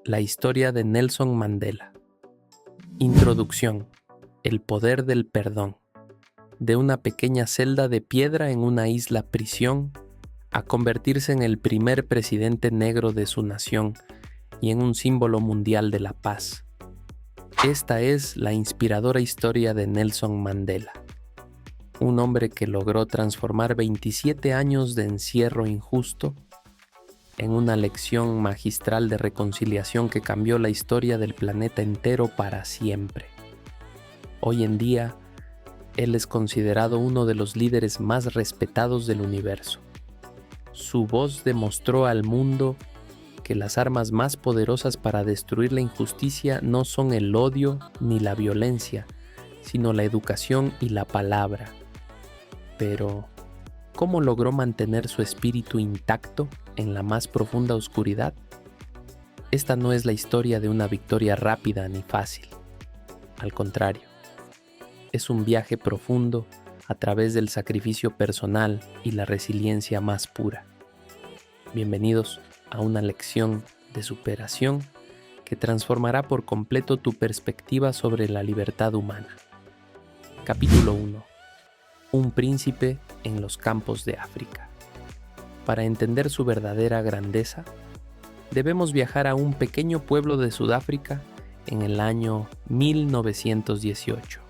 La historia de Nelson Mandela. Introducción. El poder del perdón. De una pequeña celda de piedra en una isla prisión, a convertirse en el primer presidente negro de su nación y en un símbolo mundial de la paz. Esta es la inspiradora historia de Nelson Mandela, un hombre que logró transformar 27 años de encierro injusto en una lección magistral de reconciliación que cambió la historia del planeta entero para siempre. Hoy en día, él es considerado uno de los líderes más respetados del universo. Su voz demostró al mundo que las armas más poderosas para destruir la injusticia no son el odio ni la violencia, sino la educación y la palabra. Pero, ¿cómo logró mantener su espíritu intacto en la más profunda oscuridad? Esta no es la historia de una victoria rápida ni fácil. Al contrario, es un viaje profundo a través del sacrificio personal y la resiliencia más pura. Bienvenidos a una lección de superación que transformará por completo tu perspectiva sobre la libertad humana. Capítulo 1. Un príncipe en los campos de África. Para entender su verdadera grandeza, debemos viajar a un pequeño pueblo de Sudáfrica en el año 1918.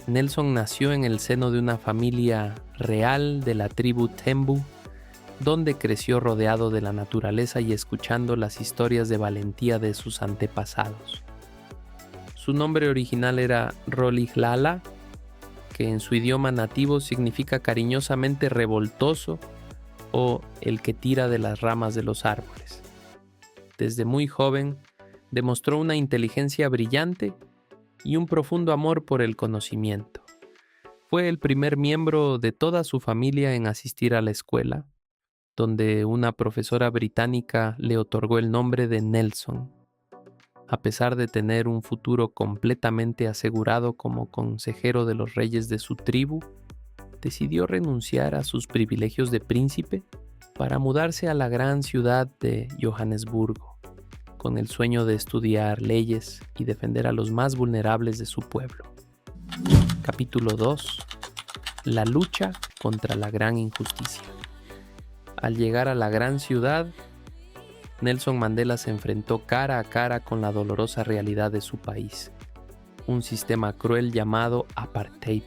Nelson nació en el seno de una familia real de la tribu Tembu, donde creció rodeado de la naturaleza y escuchando las historias de valentía de sus antepasados. Su nombre original era Rolihlahla, que en su idioma nativo significa cariñosamente revoltoso o el que tira de las ramas de los árboles. Desde muy joven demostró una inteligencia brillante y un profundo amor por el conocimiento. Fue el primer miembro de toda su familia en asistir a la escuela, donde una profesora británica le otorgó el nombre de Nelson. A pesar de tener un futuro completamente asegurado como consejero de los reyes de su tribu, decidió renunciar a sus privilegios de príncipe para mudarse a la gran ciudad de Johannesburgo, con el sueño de estudiar leyes y defender a los más vulnerables de su pueblo. Capítulo 2. La lucha contra la gran injusticia. Al llegar a la gran ciudad, Nelson Mandela se enfrentó cara a cara con la dolorosa realidad de su país, un sistema cruel llamado apartheid.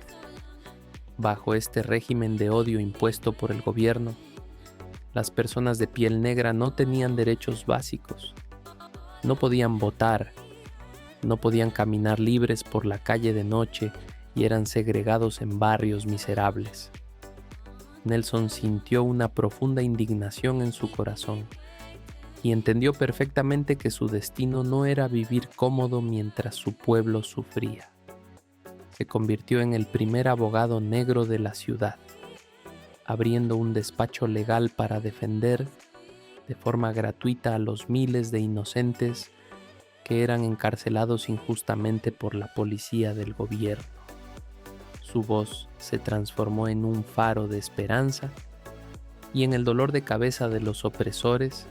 Bajo este régimen de odio impuesto por el gobierno, las personas de piel negra no tenían derechos básicos, no podían votar, no podían caminar libres por la calle de noche y eran segregados en barrios miserables. Nelson sintió una profunda indignación en su corazón y entendió perfectamente que su destino no era vivir cómodo mientras su pueblo sufría. Se convirtió en el primer abogado negro de la ciudad, abriendo un despacho legal para defender de forma gratuita a los miles de inocentes que eran encarcelados injustamente por la policía del gobierno. Su voz se transformó en un faro de esperanza y en el dolor de cabeza de los opresores,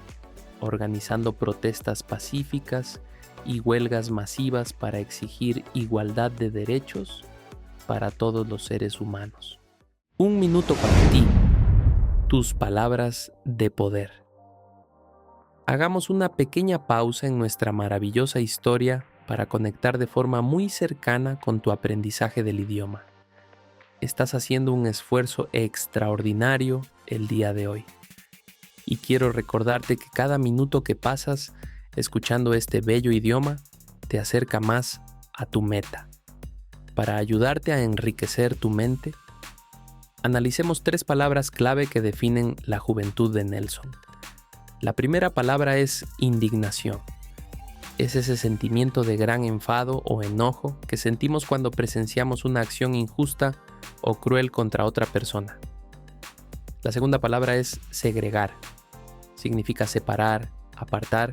organizando protestas pacíficas y huelgas masivas para exigir igualdad de derechos para todos los seres humanos. Un minuto para ti, tus palabras de poder. Hagamos una pequeña pausa en nuestra maravillosa historia para conectar de forma muy cercana con tu aprendizaje del idioma. Estás haciendo un esfuerzo extraordinario el día de hoy. Y quiero recordarte que cada minuto que pasas escuchando este bello idioma te acerca más a tu meta. Para ayudarte a enriquecer tu mente, analicemos 3 palabras clave que definen la juventud de Nelson. La primera palabra es indignación. Es ese sentimiento de gran enfado o enojo que sentimos cuando presenciamos una acción injusta o cruel contra otra persona. La segunda palabra es segregar. Significa separar, apartar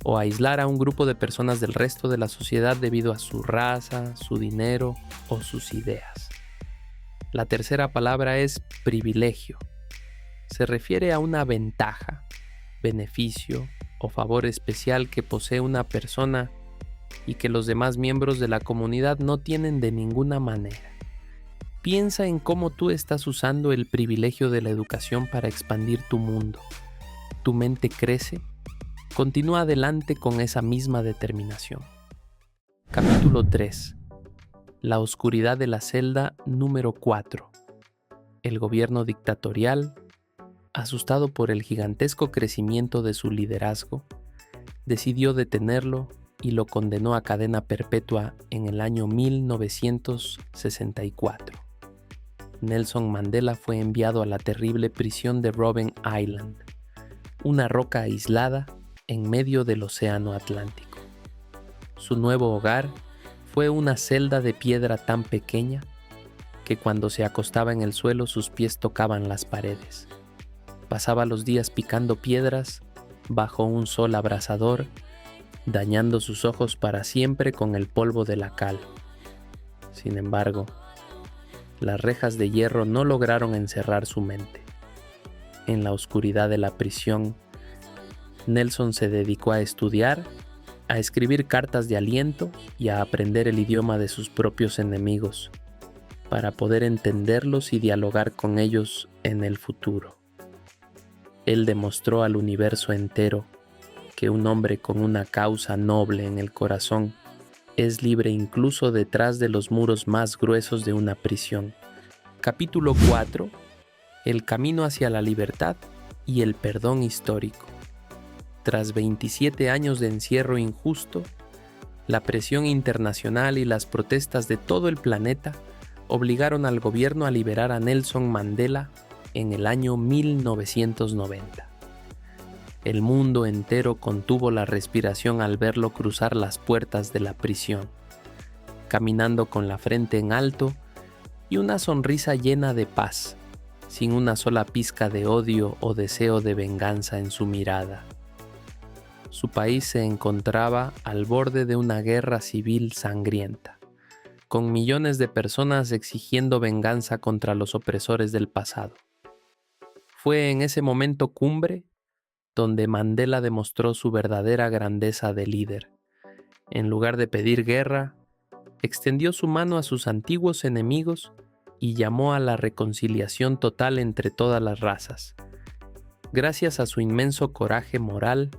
o aislar a un grupo de personas del resto de la sociedad debido a su raza, su dinero o sus ideas. La tercera palabra es privilegio. Se refiere a una ventaja, beneficio o favor especial que posee una persona y que los demás miembros de la comunidad no tienen de ninguna manera. Piensa en cómo tú estás usando el privilegio de la educación para expandir tu mundo. ¿Tu mente crece? Continúa adelante con esa misma determinación. Capítulo 3. La oscuridad de la celda número 4. El gobierno dictatorial, asustado por el gigantesco crecimiento de su liderazgo, decidió detenerlo y lo condenó a cadena perpetua en el año 1964. Nelson Mandela fue enviado a la terrible prisión de Robben Island, una roca aislada en medio del Océano Atlántico. Su nuevo hogar fue una celda de piedra tan pequeña que cuando se acostaba en el suelo sus pies tocaban las paredes. Pasaba los días picando piedras bajo un sol abrasador, dañando sus ojos para siempre con el polvo de la cal. Sin embargo, las rejas de hierro no lograron encerrar su mente. En la oscuridad de la prisión, Nelson se dedicó a estudiar, a escribir cartas de aliento y a aprender el idioma de sus propios enemigos, para poder entenderlos y dialogar con ellos en el futuro. Él demostró al universo entero que un hombre con una causa noble en el corazón es libre incluso detrás de los muros más gruesos de una prisión. Capítulo 4. El camino hacia la libertad y el perdón histórico. Tras 27 años de encierro injusto, la presión internacional y las protestas de todo el planeta obligaron al gobierno a liberar a Nelson Mandela en el año 1990. El mundo entero contuvo la respiración al verlo cruzar las puertas de la prisión, caminando con la frente en alto y una sonrisa llena de paz, sin una sola pizca de odio o deseo de venganza en su mirada. Su país se encontraba al borde de una guerra civil sangrienta, con millones de personas exigiendo venganza contra los opresores del pasado. Fue en ese momento cumbre donde Mandela demostró su verdadera grandeza de líder. En lugar de pedir guerra, extendió su mano a sus antiguos enemigos y llamó a la reconciliación total entre todas las razas. Gracias a su inmenso coraje moral,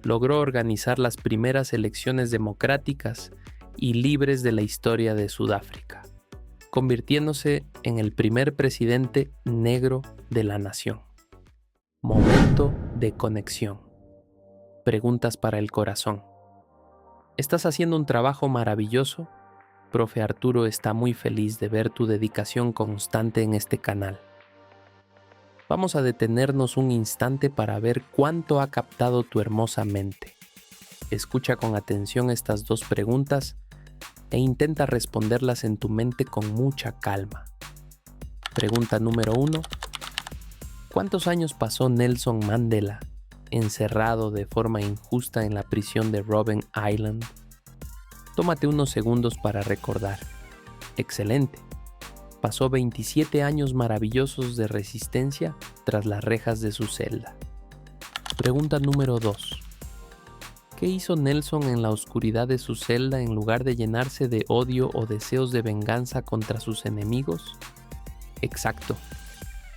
logró organizar las primeras elecciones democráticas y libres de la historia de Sudáfrica, convirtiéndose en el primer presidente negro de la nación. Momento de conexión. Preguntas para el corazón. ¿Estás haciendo un trabajo maravilloso? Profe Arturo está muy feliz de ver tu dedicación constante en este canal. Vamos a detenernos un instante para ver cuánto ha captado tu hermosa mente. Escucha con atención estas dos preguntas e intenta responderlas en tu mente con mucha calma. Pregunta número 1. ¿Cuántos años pasó Nelson Mandela encerrado de forma injusta en la prisión de Robben Island? Tómate unos segundos para recordar. Excelente. Pasó 27 años maravillosos de resistencia tras las rejas de su celda. Pregunta número 2. ¿Qué hizo Nelson en la oscuridad de su celda en lugar de llenarse de odio o deseos de venganza contra sus enemigos? Exacto.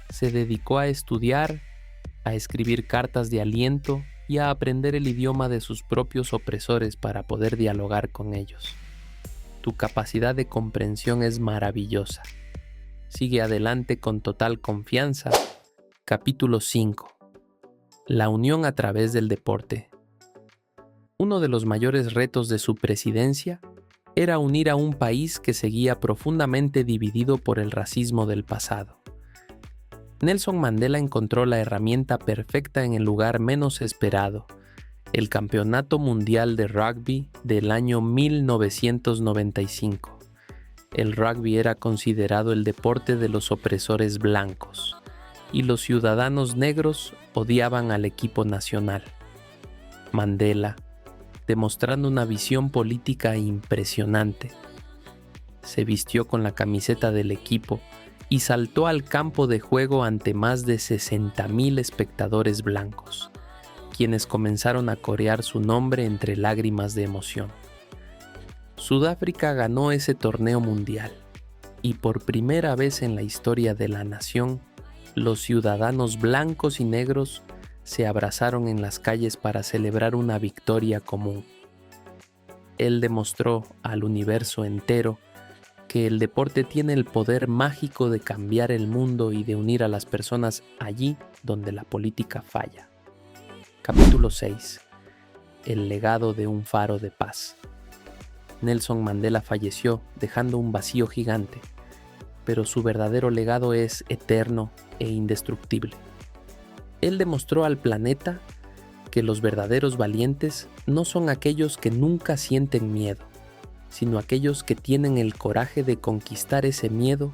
Se dedicó a estudiar, a escribir cartas de aliento y a aprender el idioma de sus propios opresores para poder dialogar con ellos. Tu capacidad de comprensión es maravillosa. Sigue adelante con total confianza. Capítulo 5. La unión a través del deporte. Uno de los mayores retos de su presidencia era unir a un país que seguía profundamente dividido por el racismo del pasado. Nelson Mandela encontró la herramienta perfecta en el lugar menos esperado, el Campeonato Mundial de Rugby del año 1995. El rugby era considerado el deporte de los opresores blancos, y los ciudadanos negros odiaban al equipo nacional. Mandela, demostrando una visión política impresionante, se vistió con la camiseta del equipo y saltó al campo de juego ante más de 60,000 espectadores blancos, quienes comenzaron a corear su nombre entre lágrimas de emoción. Sudáfrica ganó ese torneo mundial y por primera vez en la historia de la nación, los ciudadanos blancos y negros se abrazaron en las calles para celebrar una victoria común. Él demostró al universo entero que el deporte tiene el poder mágico de cambiar el mundo y de unir a las personas allí donde la política falla. Capítulo 6. El legado de un faro de paz. Nelson Mandela falleció dejando un vacío gigante, pero su verdadero legado es eterno e indestructible. Él demostró al planeta que los verdaderos valientes no son aquellos que nunca sienten miedo, sino aquellos que tienen el coraje de conquistar ese miedo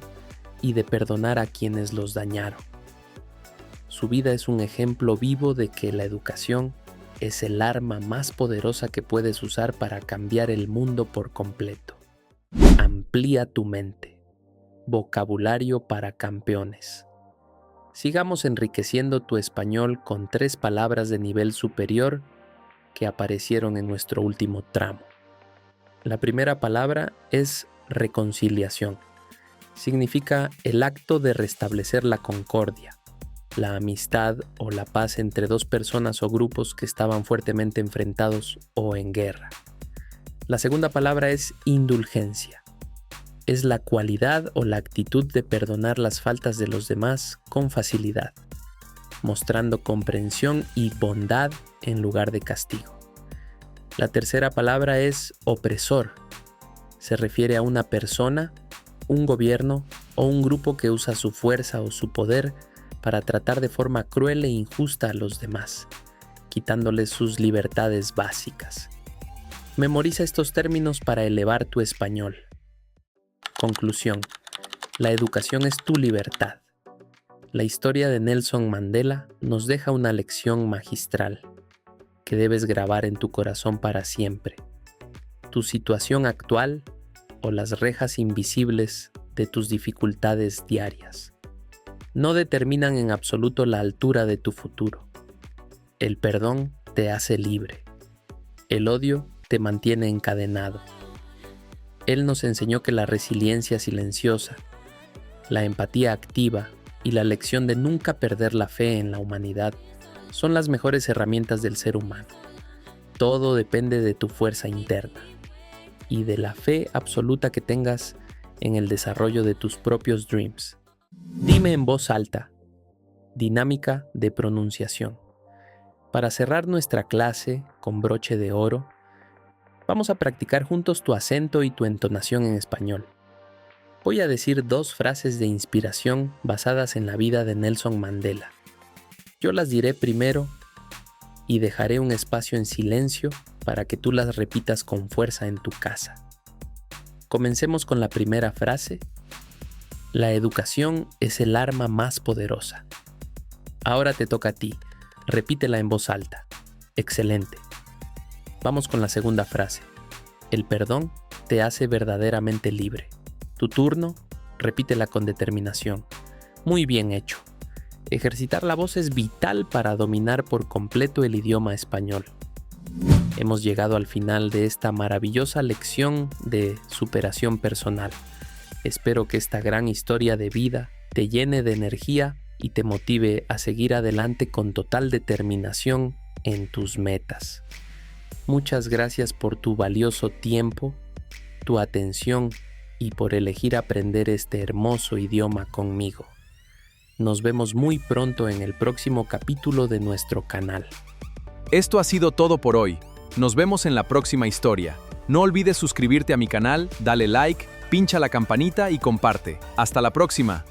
y de perdonar a quienes los dañaron. Su vida es un ejemplo vivo de que la educación es el arma más poderosa que puedes usar para cambiar el mundo por completo. Amplía tu mente. Vocabulario para campeones. Sigamos enriqueciendo tu español con 3 palabras de nivel superior que aparecieron en nuestro último tramo. La primera palabra es reconciliación. Significa el acto de restablecer la concordia, la amistad o la paz entre 2 personas o grupos que estaban fuertemente enfrentados o en guerra. La segunda palabra es indulgencia. Es la cualidad o la actitud de perdonar las faltas de los demás con facilidad, mostrando comprensión y bondad en lugar de castigo. La tercera palabra es opresor. Se refiere a una persona, un gobierno o un grupo que usa su fuerza o su poder para tratar de forma cruel e injusta a los demás, quitándoles sus libertades básicas. Memoriza estos términos para elevar tu español. Conclusión. La educación es tu libertad. La historia de Nelson Mandela nos deja una lección magistral que debes grabar en tu corazón para siempre. Tu situación actual o las rejas invisibles de tus dificultades diarias no determinan en absoluto la altura de tu futuro. El perdón te hace libre. El odio te mantiene encadenado. Él nos enseñó que la resiliencia silenciosa, la empatía activa y la lección de nunca perder la fe en la humanidad son las mejores herramientas del ser humano. Todo depende de tu fuerza interna y de la fe absoluta que tengas en el desarrollo de tus propios dreams. Dime en voz alta. Dinámica de pronunciación. Para cerrar nuestra clase con broche de oro, vamos a practicar juntos tu acento y tu entonación en español. Voy a decir 2 frases de inspiración basadas en la vida de Nelson Mandela. Yo las diré primero y dejaré un espacio en silencio para que tú las repitas con fuerza en tu casa. Comencemos con la primera frase. La educación es el arma más poderosa. Ahora te toca a ti. Repítela en voz alta. Excelente. Vamos con la segunda frase. El perdón te hace verdaderamente libre. Tu turno, repítela con determinación. Muy bien hecho. Ejercitar la voz es vital para dominar por completo el idioma español. Hemos llegado al final de esta maravillosa lección de superación personal. Espero que esta gran historia de vida te llene de energía y te motive a seguir adelante con total determinación en tus metas. Muchas gracias por tu valioso tiempo, tu atención y por elegir aprender este hermoso idioma conmigo. Nos vemos muy pronto en el próximo capítulo de nuestro canal. Esto ha sido todo por hoy. Nos vemos en la próxima historia. No olvides suscribirte a mi canal, dale like, pincha la campanita y comparte. Hasta la próxima.